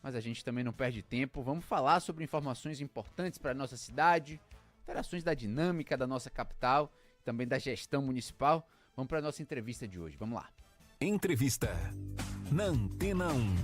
mas a gente também não perde tempo. Vamos falar sobre informações importantes para a nossa cidade, alterações da dinâmica da nossa capital, também da gestão municipal. Vamos para a nossa entrevista de hoje. Vamos lá. Entrevista na Antena 1.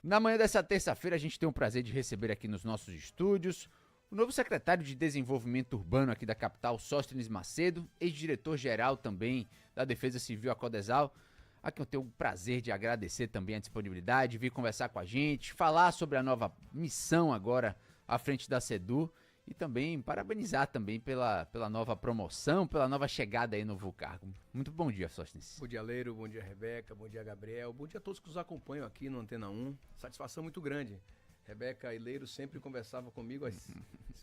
Na manhã dessa terça-feira, a gente tem o prazer de receber aqui nos nossos estúdios o novo secretário de Desenvolvimento Urbano aqui da capital, Sóstenes Macedo, ex-diretor-geral também da Defesa Civil, a Codesal, a quem eu tenho o prazer de agradecer também a disponibilidade, vir conversar com a gente, falar sobre a nova missão agora à frente da SEDU e também parabenizar também pela nova promoção, pela nova chegada aí no novo cargo. Muito bom dia, Sóstenes. Bom dia, Leiro, bom dia, Rebeca, bom dia, Gabriel, bom dia a todos que nos acompanham aqui no Antena 1. Satisfação muito grande. Rebeca e Leiro sempre conversavam comigo às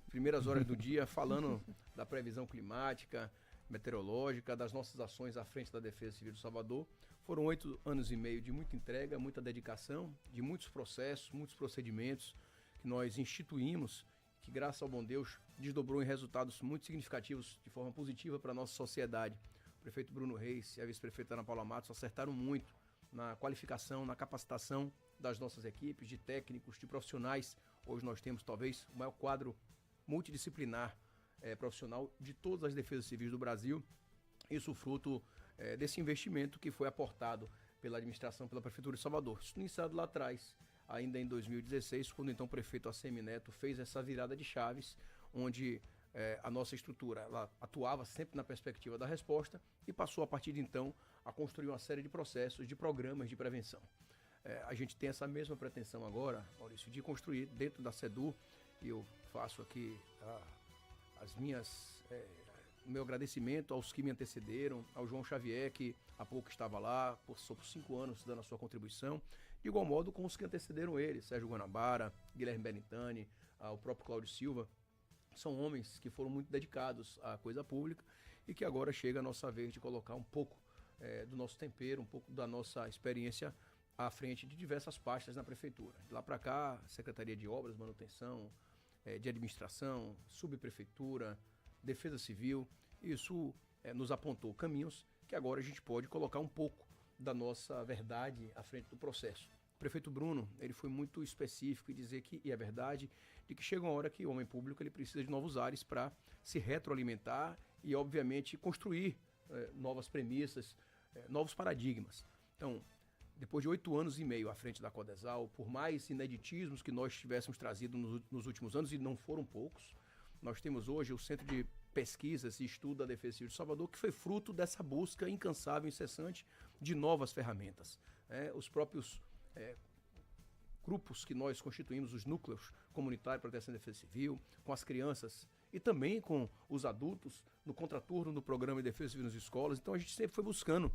primeiras horas do dia, falando da previsão climática, meteorológica, das nossas ações à frente da Defesa Civil do Salvador. Foram 8 anos e meio de muita entrega, muita dedicação, de muitos processos, muitos procedimentos que nós instituímos, que graças ao bom Deus desdobrou em resultados muito significativos de forma positiva para a nossa sociedade. O prefeito Bruno Reis e a vice-prefeita Ana Paula Matos acertaram muito na qualificação, na capacitação das nossas equipes, de técnicos, de profissionais. Hoje nós temos talvez o maior quadro multidisciplinar profissional de todas as defesas civis do Brasil. Isso fruto desse investimento que foi aportado pela administração, pela Prefeitura de Salvador. Isso iniciado lá atrás, ainda em 2016, quando então o prefeito ACM Neto fez essa virada de chaves, onde a nossa estrutura ela atuava sempre na perspectiva da resposta e passou a partir de então a construir uma série de processos, de programas de prevenção. A gente tem essa mesma pretensão agora, Maurício, de construir dentro da SEDU, e eu faço aqui o meu agradecimento aos que me antecederam, ao João Xavier, que há pouco estava lá, por 5 anos dando a sua contribuição, de igual modo com os que antecederam ele, Sérgio Guanabara, Guilherme Benitani, o próprio Cláudio Silva. São homens que foram muito dedicados à coisa pública e que agora chega a nossa vez de colocar um pouco do nosso tempero, um pouco da nossa experiência à frente de diversas pastas na prefeitura. De lá para cá, Secretaria de Obras, Manutenção, de Administração, Subprefeitura, Defesa Civil, isso nos apontou caminhos que agora a gente pode colocar um pouco da nossa verdade à frente do processo. O prefeito Bruno, ele foi muito específico em dizer que, e é verdade, de que chega uma hora que o homem público ele precisa de novos ares para se retroalimentar e, obviamente, construir novas premissas, novos paradigmas. Então, depois de 8 anos e meio à frente da Codesal, por mais ineditismos que nós tivéssemos trazido nos últimos anos, e não foram poucos, nós temos hoje o Centro de Pesquisas e Estudo da Defesa Civil de Salvador, que foi fruto dessa busca incansável e incessante de novas ferramentas. Os próprios grupos que nós constituímos, os núcleos comunitários de proteção e defesa civil, com as crianças e também com os adultos, no contraturno do programa de defesa civil nas escolas. Então a gente sempre foi buscando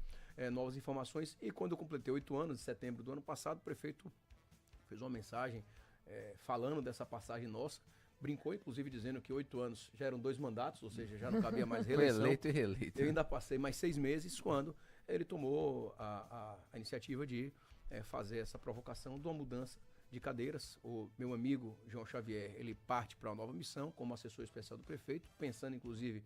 novas informações e quando eu completei 8 anos, em setembro do ano passado, o prefeito fez uma mensagem falando dessa passagem nossa, brincou inclusive dizendo que 8 anos já eram 2 mandatos, ou seja, já não cabia mais reeleição. Eleito e reeleito. Eu ainda passei mais 6 meses quando ele tomou a iniciativa de fazer essa provocação de uma mudança de cadeiras. O meu amigo João Xavier, ele parte para uma nova missão como assessor especial do prefeito, pensando inclusive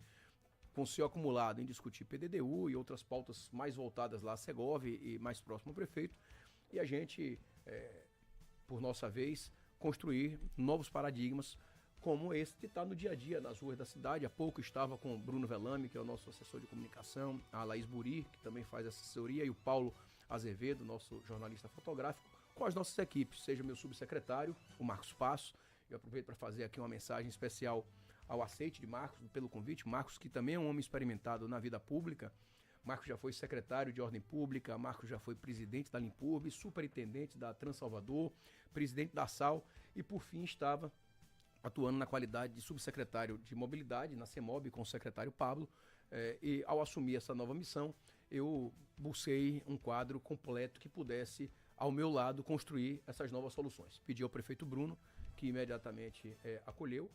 com o seu acumulado em discutir PDDU e outras pautas mais voltadas lá a Segov e mais próximo ao prefeito. E a gente, por nossa vez, construir novos paradigmas como esse que está no dia a dia nas ruas da cidade. Há pouco estava com o Bruno Velame, que é o nosso assessor de comunicação, a Laís Buri, que também faz assessoria, e o Paulo Azevedo, nosso jornalista fotográfico, com as nossas equipes, seja meu subsecretário, o Marcos Passo. Eu aproveito para fazer aqui uma mensagem especial ao aceite de Marcos, pelo convite. Marcos, que também é um homem experimentado na vida pública. Marcos já foi secretário de Ordem Pública, Marcos já foi presidente da Limpurb, superintendente da Transalvador, presidente da SAL e, por fim, estava atuando na qualidade de subsecretário de Mobilidade, na CEMOB, com o secretário Pablo. E ao assumir essa nova missão, eu busquei um quadro completo que pudesse, ao meu lado, construir essas novas soluções. Pedi ao prefeito Bruno, que imediatamente acolheu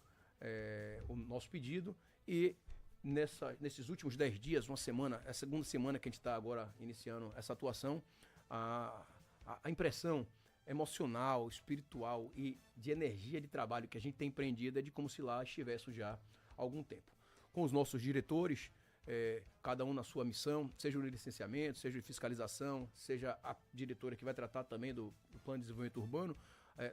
o nosso pedido, e nesses últimos 10 dias, uma semana, a segunda semana que a gente está agora iniciando essa atuação, a impressão emocional, espiritual e de energia de trabalho que a gente tem empreendido é de como se lá estivesse já há algum tempo. Com os nossos diretores, cada um na sua missão, seja o licenciamento, seja a fiscalização, seja a diretora que vai tratar também do plano de desenvolvimento urbano,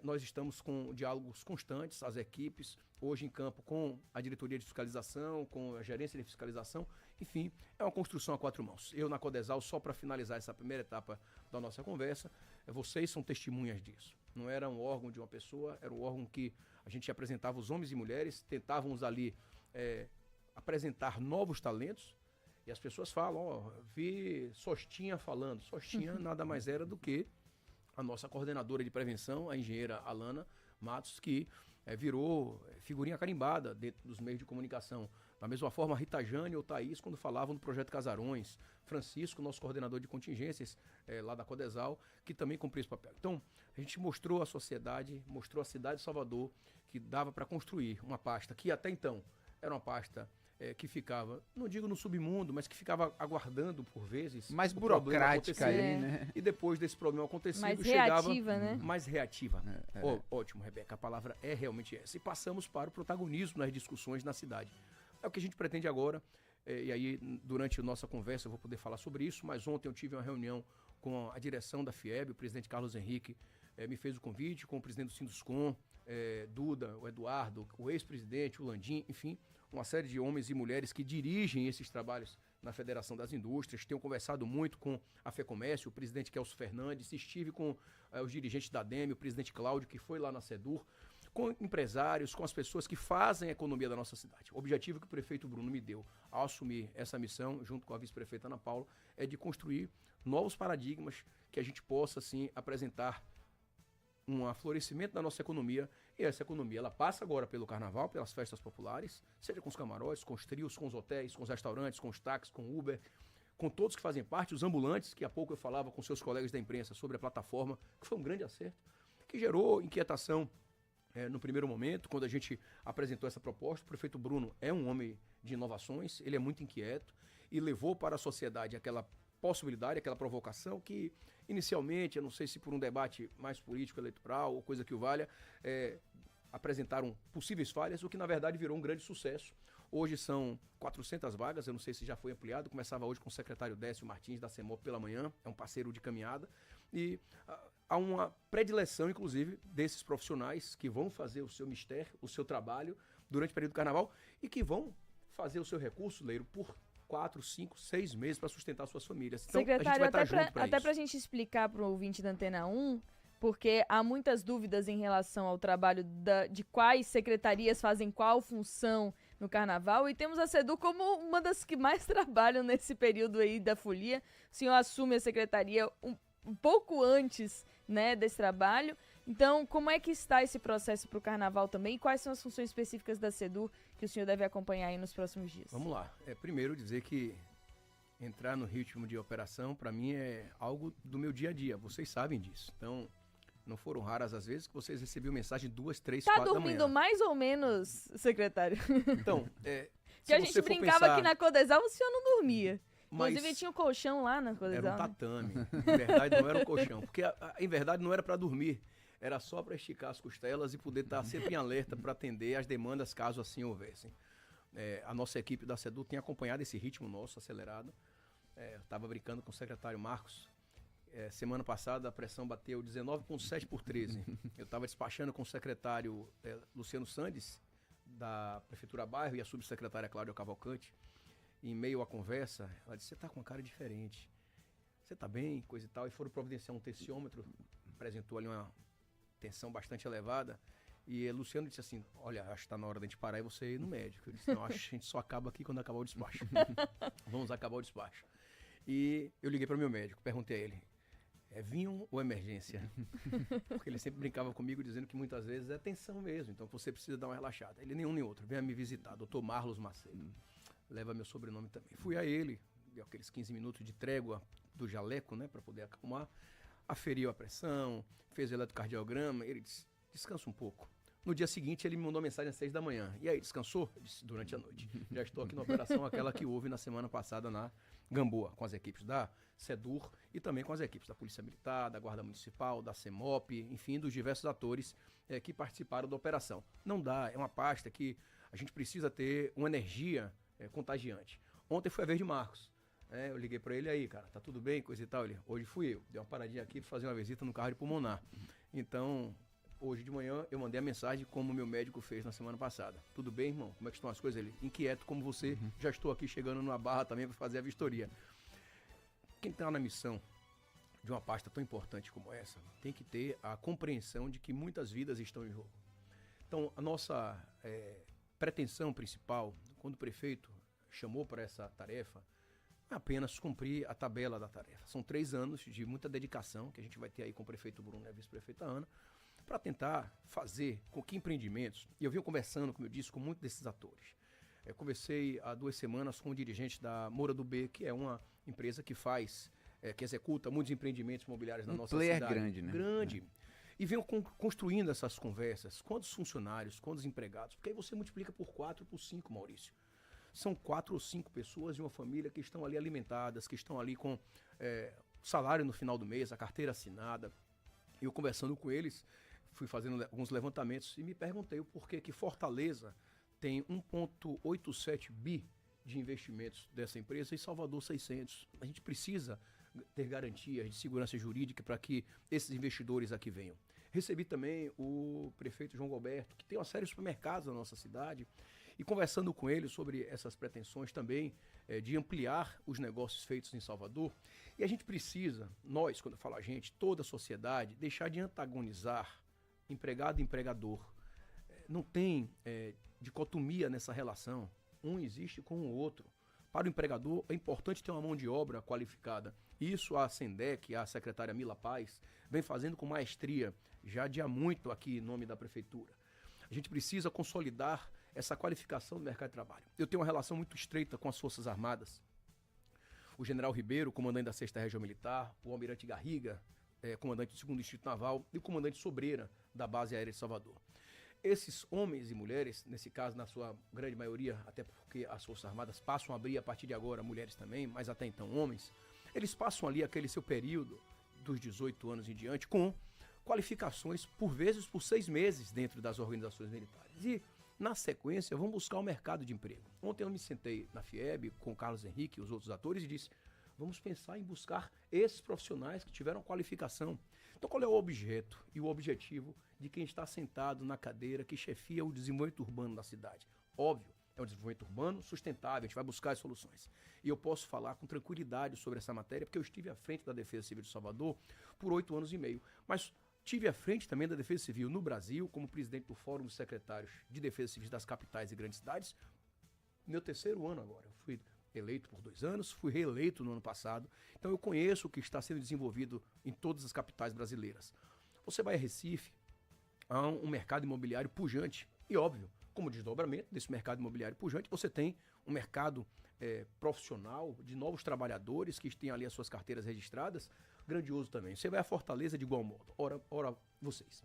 Nós estamos com diálogos constantes, as equipes, hoje em campo com a diretoria de fiscalização, com a gerência de fiscalização, enfim, é uma construção a 4 mãos. Eu na Codesal, só para finalizar essa primeira etapa da nossa conversa, vocês são testemunhas disso. Não era um órgão de uma pessoa, era um órgão que a gente apresentava os homens e mulheres, tentávamos ali apresentar novos talentos, e as pessoas falam, vi Sostinha falando. Sostinha nada mais era do que a nossa coordenadora de prevenção, a engenheira Alana Matos, que virou figurinha carimbada dentro dos meios de comunicação. Da mesma forma, Rita Jane ou Thaís, quando falavam do Projeto Casarões. Francisco, nosso coordenador de contingências lá da Codesal, que também cumpriu esse papel. Então, a gente mostrou à sociedade, mostrou à cidade de Salvador que dava para construir uma pasta que até então era uma pasta que ficava, não digo no submundo, mas que ficava aguardando por vezes. Mais burocrática aí, né? E depois desse problema acontecido, mais chegava... reativa, né? Mais reativa. Ótimo, Rebeca, a palavra é realmente essa. E passamos para o protagonismo nas discussões na cidade. É o que a gente pretende agora, e aí durante a nossa conversa eu vou poder falar sobre isso, mas ontem eu tive uma reunião com a direção da FIEB, o presidente Carlos Henrique me fez o convite, com o presidente do Sinduscom, Duda, o Eduardo, o ex-presidente, o Landim, enfim, uma série de homens e mulheres que dirigem esses trabalhos na Federação das Indústrias. Tenho conversado muito com a FEComércio, o presidente Kelso Fernandes, estive com os dirigentes da ADEME, o presidente Cláudio, que foi lá na SEDUR, com empresários, com as pessoas que fazem a economia da nossa cidade. O objetivo que o prefeito Bruno me deu ao assumir essa missão, junto com a vice-prefeita Ana Paula, é de construir novos paradigmas que a gente possa, assim, apresentar um florescimento da nossa economia. E essa economia, ela passa agora pelo carnaval, pelas festas populares, seja com os camarotes, com os trios, com os hotéis, com os restaurantes, com os táxis, com o Uber, com todos que fazem parte, os ambulantes, que há pouco eu falava com seus colegas da imprensa sobre a plataforma, que foi um grande acerto, que gerou inquietação no primeiro momento, quando a gente apresentou essa proposta. O prefeito Bruno é um homem de inovações, ele é muito inquieto e levou para a sociedade aquela possibilidade, aquela provocação que, inicialmente, eu não sei se por um debate mais político, eleitoral ou coisa que o valha, apresentaram possíveis falhas, o que na verdade virou um grande sucesso. Hoje são 400 vagas, eu não sei se já foi ampliado, começava hoje com o secretário Décio Martins da CEMOP pela manhã, é um parceiro de caminhada, e há uma predileção, inclusive, desses profissionais que vão fazer o seu mistério, o seu trabalho durante o período do carnaval e que vão fazer o seu recurso, Leiro, por 4, 5, 6 meses para sustentar suas famílias. Então, secretário, a gente vai estar junto para isso. Até para a gente explicar para o ouvinte da Antena 1, porque há muitas dúvidas em relação ao trabalho de quais secretarias fazem qual função no carnaval, e temos a SEDU como uma das que mais trabalham nesse período aí da folia. O senhor assume a secretaria um pouco antes, né, desse trabalho. Então, como é que está esse processo para o carnaval também? E quais são as funções específicas da SEDU que o senhor deve acompanhar aí nos próximos dias? Vamos lá. Primeiro dizer que entrar no ritmo de operação, para mim, é algo do meu dia a dia. Vocês sabem disso. Então, não foram raras as vezes que vocês recebiam mensagem 2, 3, 4 da manhã. Tá dormindo mais ou menos, secretário? Então, que a gente brincava pensar... aqui na Codesal, o senhor não dormia. Mas inclusive tinha um colchão lá na Codesal. Era um tatame. Em verdade, não era um colchão. Porque, em verdade, não era para dormir. Era só para esticar as costelas e poder estar sempre em alerta para atender as demandas, caso assim houvessem. A nossa equipe da SEDU tem acompanhado esse ritmo nosso acelerado. Estava brincando com o secretário Marcos. Semana passada a pressão bateu 19,7 por 13. Eu estava despachando com o secretário Luciano Sandes, da Prefeitura Bairro, e a subsecretária Cláudia Cavalcante. Em meio à conversa, ela disse: você está com uma cara diferente. Você está bem, coisa e tal. E foram providenciar um tensiômetro, apresentou ali uma tensão bastante elevada. E Luciano disse assim: olha, acho que está na hora da gente parar e você ir no médico. Eu disse: não, acho que a gente só acaba aqui quando acabar o despacho. Vamos acabar o despacho. E eu liguei para o meu médico, perguntei a ele: vinho ou emergência? Porque ele sempre brincava comigo dizendo que muitas vezes é tensão mesmo, então você precisa dar uma relaxada. Ele: nenhum nem outro, venha me visitar, Dr. Marlos Macedo. Leva meu sobrenome também. Fui a ele, deu aqueles 15 minutos de trégua do jaleco, né, para poder acalmar, aferiu a pressão, fez o eletrocardiograma. Ele disse: descansa um pouco. No dia seguinte ele me mandou mensagem às 6 da manhã. E aí, descansou? Eu disse: durante a noite. Já estou aqui na operação, aquela que houve na semana passada na Gamboa, com as equipes da SEDUR e também com as equipes da Polícia Militar, da Guarda Municipal, da CEMOP, enfim, dos diversos atores que participaram da operação. Não dá, é uma pasta que a gente precisa ter uma energia contagiante. Ontem foi a vez de Marcos. Eu liguei para ele: aí, cara, tá tudo bem, coisa e tal. Ele: hoje fui eu. Dei uma paradinha aqui para fazer uma visita no carro de pulmonar. Então, hoje de manhã eu mandei a mensagem como o meu médico fez na semana passada. Tudo bem, irmão? Como é que estão as coisas? Ele, inquieto como você, já estou aqui chegando numa barra também para fazer a vistoria. Quem está na missão de uma pasta tão importante como essa, tem que ter a compreensão de que muitas vidas estão em jogo. Então, a nossa pretensão principal, quando o prefeito chamou para essa tarefa, não é apenas cumprir a tabela da tarefa. São 3 anos de muita dedicação que a gente vai ter aí com o prefeito Bruno e a vice-prefeita Ana, para tentar fazer com que empreendimentos, e eu venho conversando, como eu disse, com muitos desses atores. Eu conversei há 2 semanas com o dirigente da Moura do B, que é uma empresa que faz, que executa muitos empreendimentos imobiliários na nossa cidade. Grande, né? Grande. E venho construindo essas conversas. Quantos funcionários, quantos empregados? Porque aí você multiplica por 4, por 5, Maurício. São 4 ou 5 pessoas de uma família que estão ali alimentadas, que estão ali com salário no final do mês, a carteira assinada. E eu conversando com eles, fui fazendo alguns levantamentos e me perguntei o porquê que Fortaleza tem 1,87 bi de investimentos dessa empresa e Salvador 600. A gente precisa ter garantias de segurança jurídica para que esses investidores aqui venham. Recebi também o prefeito João Roberto, que tem uma série de supermercados na nossa cidade, e conversando com ele sobre essas pretensões também de ampliar os negócios feitos em Salvador. E a gente precisa, nós, quando eu falo a gente, toda a sociedade, deixar de antagonizar empregado e empregador. Não tem dicotomia nessa relação. Um existe com o outro. Para o empregador, é importante ter uma mão de obra qualificada. Isso a Sendec, a secretária Mila Paz, vem fazendo com maestria já de há muito aqui em nome da prefeitura. A gente precisa consolidar essa qualificação do mercado de trabalho. Eu tenho uma relação muito estreita com as Forças Armadas. O general Ribeiro, comandante da 6ª Região Militar, o almirante Garriga, comandante do 2º Distrito Naval, e o comandante Sobreira, da Base Aérea de Salvador. Esses homens e mulheres, nesse caso, na sua grande maioria, até porque as Forças Armadas passam a abrir a partir de agora, mulheres também, mas até então homens, eles passam ali aquele seu período dos 18 anos em diante com qualificações, por vezes, por 6 meses dentro das organizações militares. E, na sequência, vão buscar o mercado de emprego. Ontem eu me sentei na FIEB com o Carlos Henrique e os outros atores e disse, vamos pensar em buscar esses profissionais que tiveram qualificação. Então, qual é o objeto e o objetivo de quem está sentado na cadeira que chefia o desenvolvimento urbano da cidade? Óbvio, é um desenvolvimento urbano sustentável, a gente vai buscar as soluções. E eu posso falar com tranquilidade sobre essa matéria, porque eu estive à frente da Defesa Civil de Salvador por 8 anos e meio. Mas estive à frente também da Defesa Civil no Brasil, como presidente do Fórum dos Secretários de Defesa Civil das capitais e grandes cidades. Meu 3º ano agora. Eu fui eleito por 2 anos, fui reeleito no ano passado. Então eu conheço o que está sendo desenvolvido em todas as capitais brasileiras. Você vai a Recife, há um mercado imobiliário pujante. E óbvio, como desdobramento desse mercado imobiliário pujante, você tem um mercado profissional de novos trabalhadores que têm ali as suas carteiras registradas, grandioso também. Você vai a Fortaleza de igual modo. Ora vocês.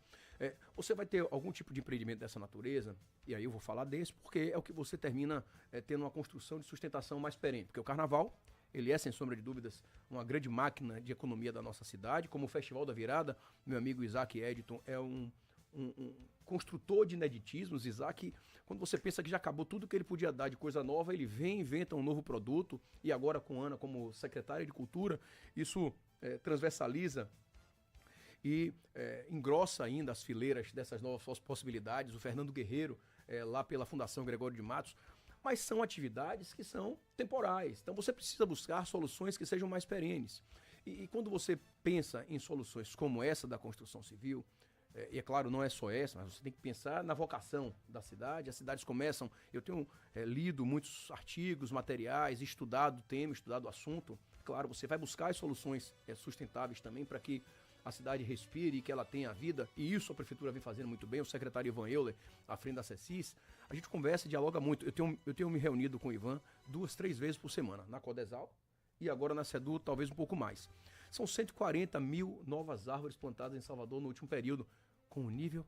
Você vai ter algum tipo de empreendimento dessa natureza, e aí eu vou falar desse, porque é o que você termina tendo uma construção de sustentação mais perene. Porque o Carnaval, ele é, sem sombra de dúvidas, uma grande máquina de economia da nossa cidade, como o Festival da Virada. Meu amigo Isaac Editon é um construtor de ineditismos. Isaac, quando você pensa que já acabou tudo que ele podia dar de coisa nova, ele vem, inventa um novo produto, e agora com Ana como secretária de Cultura, isso transversaliza e engrossa ainda as fileiras dessas novas possibilidades. O Fernando Guerreiro, lá pela Fundação Gregório de Matos, mas são atividades que são temporais. Então você precisa buscar soluções que sejam mais perenes. E quando você pensa em soluções como essa da construção civil, e é claro, não é só essa, mas você tem que pensar na vocação da cidade. As cidades começam, eu tenho lido muitos artigos, materiais, estudado o tema, estudado o assunto. Claro, você vai buscar as soluções sustentáveis também para que a cidade respire e que ela tenha vida, e isso a prefeitura vem fazendo muito bem. O secretário Ivan Euler, à frente da CECIS, a gente conversa e dialoga muito. Eu tenho me reunido com o Ivan 2, 3 vezes por semana, na Codesal e agora na SEDU, talvez um pouco mais. São 140 mil novas árvores plantadas em Salvador no último período, com um nível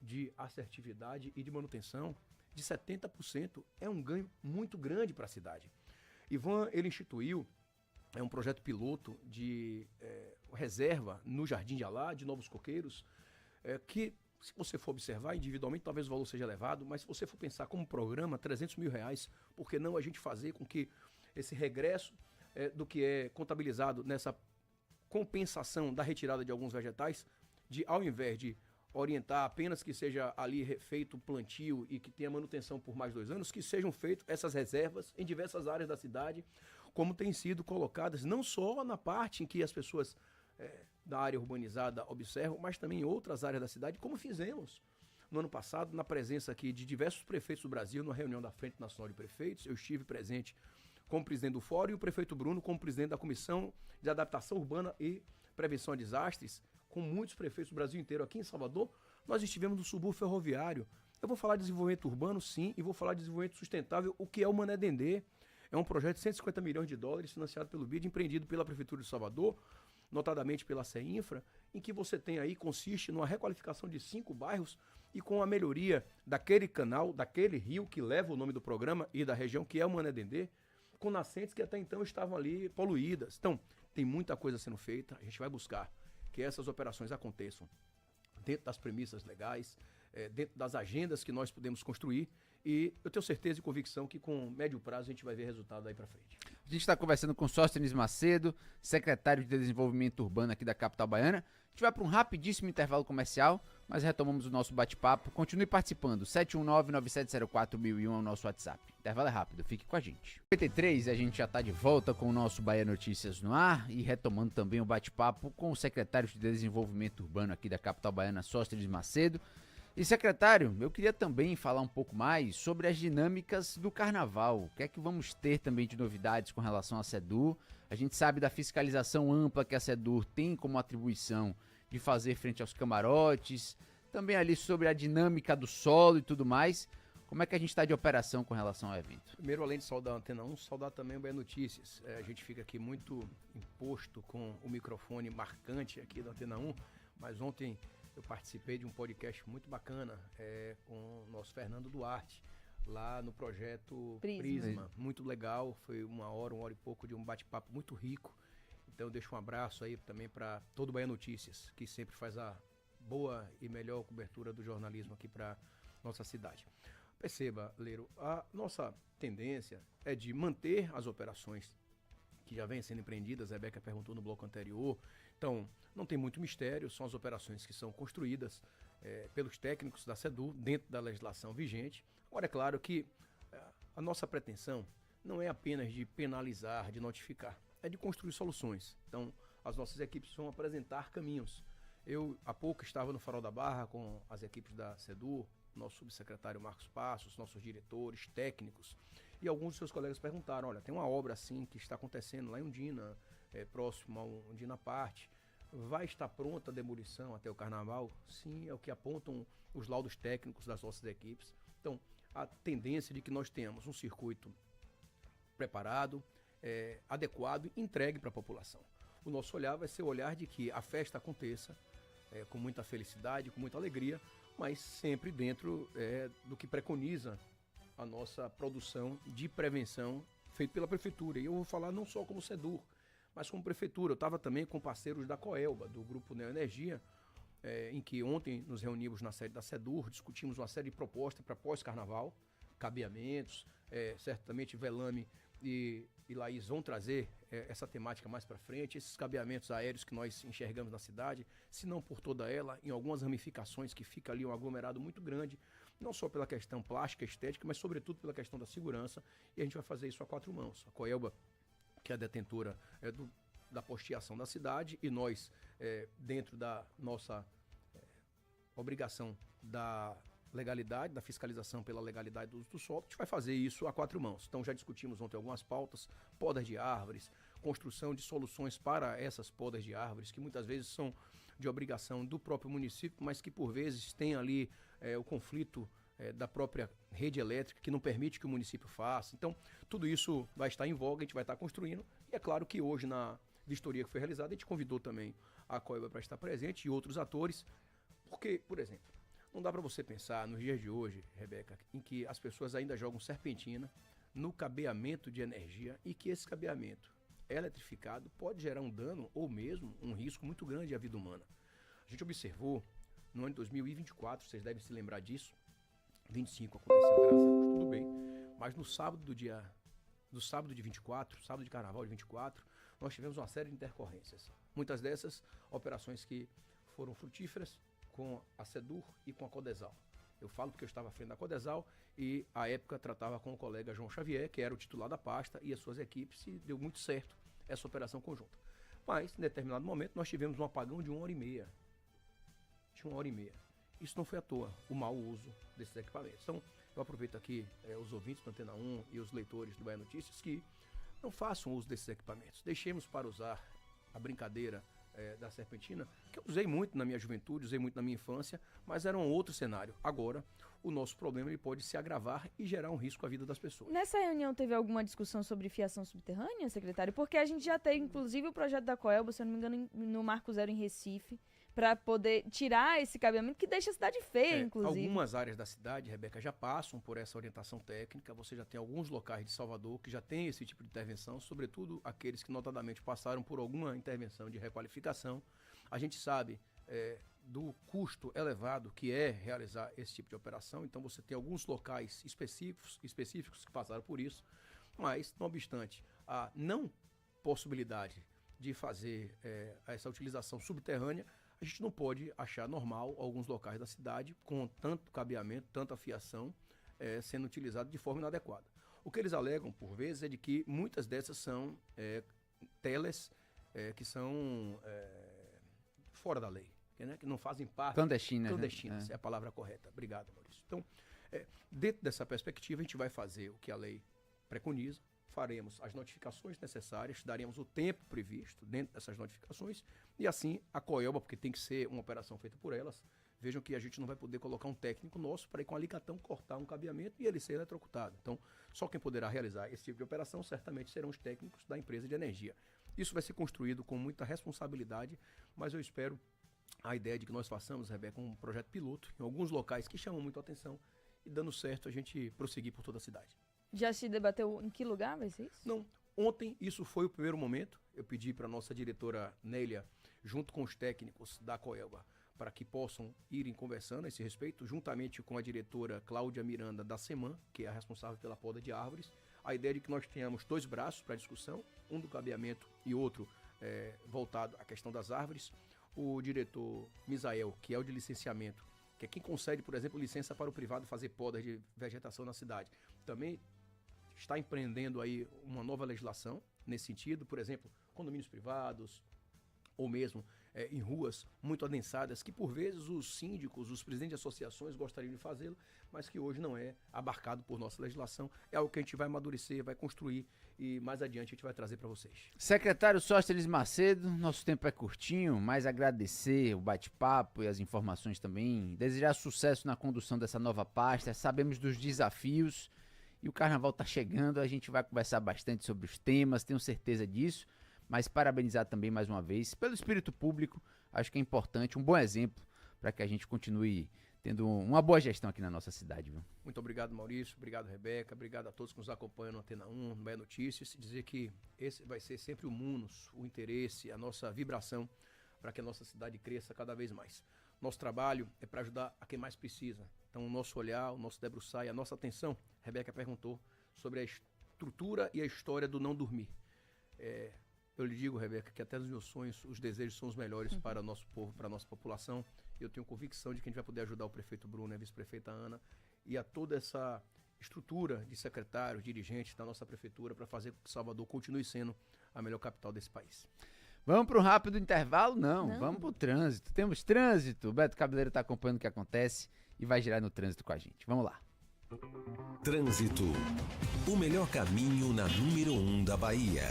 de assertividade e de manutenção de 70%. É um ganho muito grande para a cidade. Ivan, ele instituiu um projeto piloto de reserva no Jardim de Alá, de Novos Coqueiros, que, se você for observar individualmente, talvez o valor seja elevado, mas se você for pensar como programa, R$300 mil, por que não a gente fazer com que esse regresso do que é contabilizado nessa compensação da retirada de alguns vegetais, ao invés de orientar apenas que seja ali feito o plantio e que tenha manutenção por mais 2 anos, que sejam feitas essas reservas em diversas áreas da cidade, como têm sido colocadas, não só na parte em que as pessoas da área urbanizada observam, mas também em outras áreas da cidade, como fizemos no ano passado, na presença aqui de diversos prefeitos do Brasil, na reunião da Frente Nacional de Prefeitos. Eu estive presente como presidente do Fórum e o prefeito Bruno como presidente da Comissão de Adaptação Urbana e Prevenção a Desastres, com muitos prefeitos do Brasil inteiro. Aqui em Salvador, nós estivemos no subúrbio ferroviário. Eu vou falar de desenvolvimento urbano, sim, e vou falar de desenvolvimento sustentável, o que é o Mané Dendê. É um projeto de 150 milhões de dólares, financiado pelo BID, empreendido pela Prefeitura de Salvador, notadamente pela CEINFRA, em que você tem aí, consiste numa requalificação de 5 bairros e com a melhoria daquele canal, daquele rio que leva o nome do programa e da região, que é o Mané Dendê, com nascentes que até então estavam ali poluídas. Então, tem muita coisa sendo feita, a gente vai buscar que essas operações aconteçam dentro das premissas legais, dentro das agendas que nós podemos construir, e eu tenho certeza e convicção que com médio prazo a gente vai ver resultado aí para frente. A gente está conversando com Sóstenes Macedo, secretário de Desenvolvimento Urbano aqui da capital baiana. A gente vai para um rapidíssimo intervalo comercial, mas retomamos o nosso bate-papo. Continue participando, 719-9704-1001 é o nosso WhatsApp. Intervalo é rápido, fique com a gente. 53, a gente já está de volta com o nosso Bahia Notícias no ar e retomando também o bate-papo com o secretário de Desenvolvimento Urbano aqui da capital baiana, Sóstenes Macedo. E, secretário, eu queria também falar um pouco mais sobre as dinâmicas do carnaval. O que é que vamos ter também de novidades com relação à SEDUR? A gente sabe da fiscalização ampla que a SEDUR tem como atribuição de fazer frente aos camarotes, também ali sobre a dinâmica do solo e tudo mais. Como é que a gente está de operação com relação ao evento? Primeiro, além de saudar a Antena 1, saudar também o Bahia Notícias. A gente fica aqui muito imposto com o microfone marcante aqui da Antena 1, mas ontem eu participei de um podcast muito bacana com o nosso Fernando Duarte, lá no projeto Prisma. Muito legal, foi uma hora e pouco de um bate-papo muito rico. Então eu deixo um abraço aí também para todo o Bahia Notícias, que sempre faz a boa e melhor cobertura do jornalismo aqui para nossa cidade. Perceba, Leiro, a nossa tendência é de manter as operações que já vêm sendo empreendidas. A Rebeca perguntou no bloco anterior. Então, não tem muito mistério, são as operações que são construídas pelos técnicos da SEDUR dentro da legislação vigente. Agora, é claro que a nossa pretensão não é apenas de penalizar, de notificar, é de construir soluções. Então, as nossas equipes vão apresentar caminhos. Eu, há pouco, estava no Farol da Barra com as equipes da SEDUR, nosso subsecretário Marcos Passos, nossos diretores, técnicos, e alguns dos seus colegas perguntaram, olha, tem uma obra assim que está acontecendo lá em Undina, próximo a Undina Parte, vai estar pronta a demolição até o carnaval? Sim, é o que apontam os laudos técnicos das nossas equipes. Então, a tendência de que nós tenhamos um circuito preparado, adequado e entregue para a população. O nosso olhar vai ser o olhar de que a festa aconteça com muita felicidade, com muita alegria, mas sempre dentro do que preconiza a nossa produção de prevenção feita pela Prefeitura. E eu vou falar não só como SEDUR, mas como Prefeitura. Eu estava também com parceiros da Coelba, do Grupo Neoenergia, em que ontem nos reunimos na sede da SEDUR, discutimos uma série de propostas para pós-carnaval, cabeamentos, certamente Velame e Laís vão trazer essa temática mais para frente, esses cabeamentos aéreos que nós enxergamos na cidade, se não por toda ela, em algumas ramificações que fica ali um aglomerado muito grande, não só pela questão plástica, estética, mas sobretudo pela questão da segurança, e a gente vai fazer isso a 4 mãos. A Coelba, que é a detentora da posteação da cidade, e nós, dentro da nossa obrigação da legalidade, da fiscalização pela legalidade do uso do solo, a gente vai fazer isso a 4 mãos. Então já discutimos ontem algumas pautas, podas de árvores, construção de soluções para essas podas de árvores, que muitas vezes são de obrigação do próprio município, mas que por vezes tem ali o conflito da própria rede elétrica, que não permite que o município faça. Então, tudo isso vai estar em voga, a gente vai estar construindo, e é claro que hoje, na vistoria que foi realizada, a gente convidou também a Coelba para estar presente e outros atores, porque, por exemplo, não dá para você pensar nos dias de hoje, Rebeca, em que as pessoas ainda jogam serpentina no cabeamento de energia e que esse cabeamento eletrificado pode gerar um dano ou mesmo um risco muito grande à vida humana. A gente observou no ano de 2024, vocês devem se lembrar disso, 25 aconteceu, graças a Deus, tudo bem, mas no sábado sábado de 24, sábado de carnaval de 24, nós tivemos uma série de intercorrências. Muitas dessas operações que foram frutíferas, com a SEDUR e com a Codesal. Eu falo porque eu estava à frente da Codesal e, à época, tratava com o colega João Xavier, que era o titular da pasta, e as suas equipes, e deu muito certo essa operação conjunta. Mas, em determinado momento, nós tivemos um apagão de 1h30. De 1h30. Isso não foi à toa, o mau uso desses equipamentos. Então, eu aproveito aqui os ouvintes do Antena 1 e os leitores do Bahia Notícias que não façam uso desses equipamentos. Deixemos para usar a brincadeira da serpentina, que eu usei muito na minha juventude, usei muito na minha infância, mas era um outro cenário. Agora, o nosso problema ele pode se agravar e gerar um risco à vida das pessoas. Nessa reunião teve alguma discussão sobre fiação subterrânea, secretário? Porque a gente já tem, inclusive, o projeto da Coelba, se eu não me engano, no Marco Zero em Recife, para poder tirar esse cabeamento que deixa a cidade feia, inclusive. Algumas áreas da cidade, Rebeca, já passam por essa orientação técnica. Você já tem alguns locais de Salvador que já tem esse tipo de intervenção, sobretudo aqueles que notadamente passaram por alguma intervenção de requalificação. A gente sabe do custo elevado que é realizar esse tipo de operação, então você tem alguns locais específicos que passaram por isso, mas, não obstante, a não possibilidade de fazer essa utilização subterrânea, a gente não pode achar normal alguns locais da cidade com tanto cabeamento, tanta fiação sendo utilizado de forma inadequada. O que eles alegam, por vezes, é de que muitas dessas são teles que são fora da lei, que não fazem parte... Clandestinas, é a palavra correta. Obrigado, Maurício. Então, dentro dessa perspectiva, a gente vai fazer o que a lei preconiza, faremos as notificações necessárias, daremos o tempo previsto dentro dessas notificações e assim a Coelba, porque tem que ser uma operação feita por elas, vejam que a gente não vai poder colocar um técnico nosso para ir com alicatão cortar um cabeamento e ele ser eletrocutado. Então, só quem poderá realizar esse tipo de operação certamente serão os técnicos da empresa de energia. Isso vai ser construído com muita responsabilidade, mas eu espero a ideia de que nós façamos, Rebeca, um projeto piloto em alguns locais que chamam muito a atenção e dando certo a gente prosseguir por toda a cidade. Já se debateu em que lugar vai ser isso? Não. Ontem, isso foi o primeiro momento. Eu pedi para a nossa diretora Nélia, junto com os técnicos da Coelba, para que possam irem conversando a esse respeito, juntamente com a diretora Cláudia Miranda da SEMAN, que é a responsável pela poda de árvores. A ideia é de que nós tenhamos 2 braços para discussão, um do cabeamento e outro voltado à questão das árvores. O diretor Misael, que é o de licenciamento, que é quem concede, por exemplo, licença para o privado fazer podas de vegetação na cidade, também está empreendendo aí uma nova legislação nesse sentido, por exemplo, condomínios privados ou mesmo em ruas muito adensadas, que por vezes os síndicos, os presidentes de associações gostariam de fazê-lo, mas que hoje não é abarcado por nossa legislação. É algo que a gente vai amadurecer, vai construir e mais adiante a gente vai trazer para vocês. Secretário Sóstenes Macedo, nosso tempo é curtinho, mas agradecer o bate-papo e as informações também, desejar sucesso na condução dessa nova pasta, sabemos dos desafios. E o carnaval está chegando, a gente vai conversar bastante sobre os temas, tenho certeza disso, mas parabenizar também mais uma vez pelo espírito público, acho que é importante, um bom exemplo para que a gente continue tendo uma boa gestão aqui na nossa cidade. Viu? Muito obrigado, Maurício, obrigado, Rebeca, obrigado a todos que nos acompanham no Antena 1, no Bahia Notícias, dizer que esse vai ser sempre o munus, o interesse, a nossa vibração para que a nossa cidade cresça cada vez mais. Nosso trabalho é para ajudar a quem mais precisa. Então, o nosso olhar, o nosso debruçar e a nossa atenção, Rebeca perguntou sobre a estrutura e a história do não dormir. Eu lhe digo, Rebeca, que até nos meus sonhos, os desejos são os melhores para o nosso povo, para a nossa população. Eu tenho convicção de que a gente vai poder ajudar o prefeito Bruno e a vice-prefeita Ana e a toda essa estrutura de secretários, dirigentes da nossa prefeitura para fazer com que Salvador continue sendo a melhor capital desse país. Vamos para um rápido intervalo? Não, vamos para o trânsito. Temos trânsito. O Beto Cabeleiro está acompanhando o que acontece e vai girar no trânsito com a gente. Vamos lá. Trânsito. O melhor caminho na número 1 da Bahia.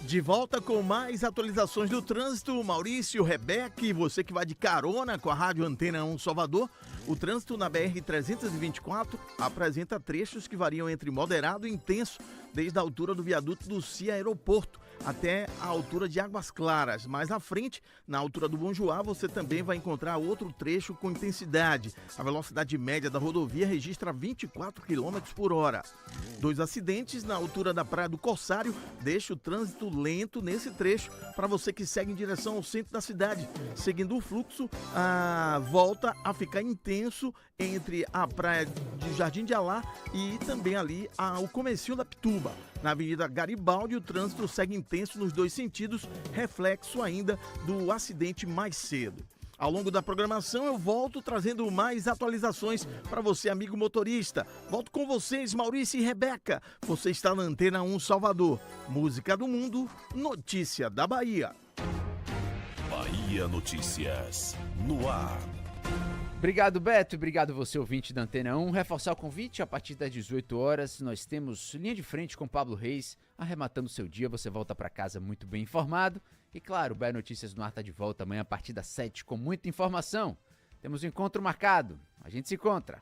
De volta com mais atualizações do trânsito, Maurício, Rebeca e você que vai de carona com a Rádio Antena 1 Salvador. O trânsito na BR-324 apresenta trechos que variam entre moderado e intenso, desde a altura do viaduto do CIA Aeroporto até a altura de Águas Claras. Mais à frente, na altura do Bom Joá, você também vai encontrar outro trecho com intensidade. A velocidade média da rodovia registra 24 km por hora. 2 acidentes na altura da Praia do Corsário deixam o trânsito lento nesse trecho para você que segue em direção ao centro da cidade. Seguindo o fluxo, volta a ficar intenso entre a praia de Jardim de Alá e também ali o comecinho da Pituba. Na Avenida Garibaldi, o trânsito segue intenso nos 2 sentidos, reflexo ainda do acidente mais cedo. Ao longo da programação eu volto trazendo mais atualizações para você, amigo motorista. Volto com vocês, Maurício e Rebeca. Você está na Antena 1 Salvador. Música do mundo, notícia da Bahia. Bahia Notícias, no ar. Obrigado, Beto, e obrigado você, ouvinte da Antena 1. Reforçar o convite, a partir das 18 horas, nós temos Linha de Frente com Pablo Reis, arrematando seu dia, você volta para casa muito bem informado. E claro, o Bahia Notícias no ar está de volta amanhã a partir das 7 com muita informação. Temos um encontro marcado, a gente se encontra.